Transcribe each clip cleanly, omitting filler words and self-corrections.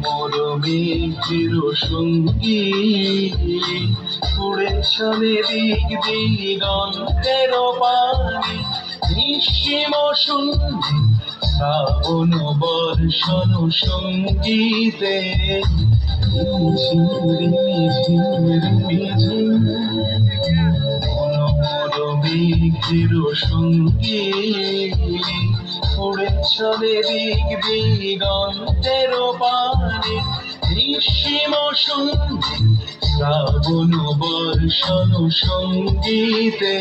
মরমে চিরসঙ্গী উড়ে চলে দিক দিগন্তের পানে নিঃসীম শূন্যে শ্রাবণ বর্ষণ সঙ্গীতে মরমে চিরসঙ্গী উড়ে চলে দিক দিগন্তের পানে নিঃসীম শূন্যে শ্রাবণ বর্ষণ সঙ্গীতে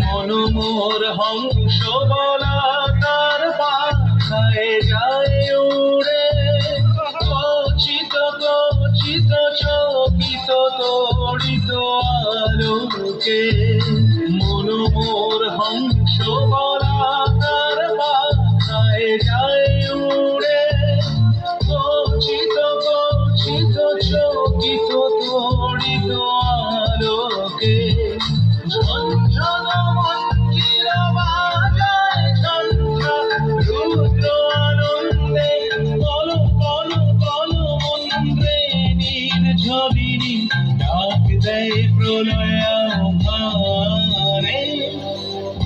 মনোমোর হংস বলা তার পাখায় যায় উড়ে কচিত কচিত চকিত তড়িত আলোকে মনোমোর হংস বলা তার পাখায় যায় উড়ে কচিত কচিত চকিত তড়িত আলোকে ঝঞ্ঝন মঞ্জির বাজায় ঝঞ্ঝা রুদ্র আনন্দে কল কল কল মন্দ্রে নির্ঝরিণী ডাক দেয় প্রলয় আহ্বানে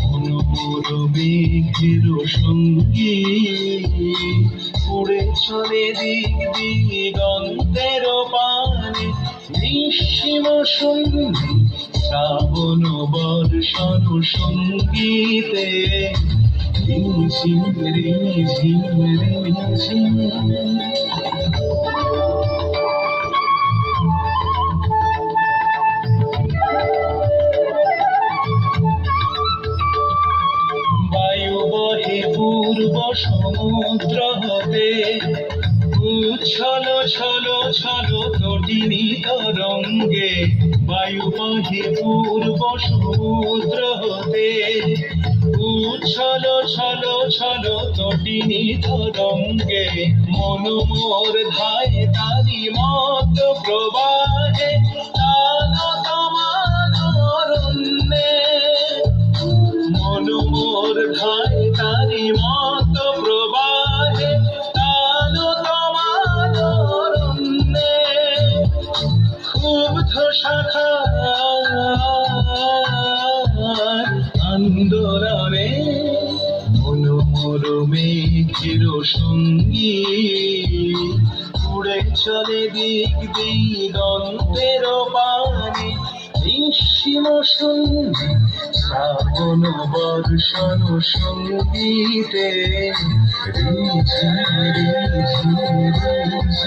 মনোমর মেঘের সঙ্গী উড়ে চলে দিক দিগন্তের পানে নিঃসীম শূন্যে শ্রাবণ বর্ষণ সঙ্গীতে রিমঝিম রিমঝিম রিমঝিম বায়ু বহে পূর্ব সমুদ্র হতে উচ্ছল ছল ছল তটিনী তরঙ্গে বায়ু বহে পূর্ব সমুদ্র হতে উচ্ছল ছল ছল তটিনী তরঙ্গে মনোমোর ধায় তারি মত প্রবাহে অরণ্যে মনোমোর ধায় তারি মত প্রবাহে ক্ষুব্ধ শাখা আন্দোলনে মনোমর মেঘের সঙ্গী উড়ে চলে দিক দিগন্তের পানে নিঃসীম শূন্যে শ্রাবণ বর্ষণ সঙ্গীতে রিঝিম রিঝিম রিঝিম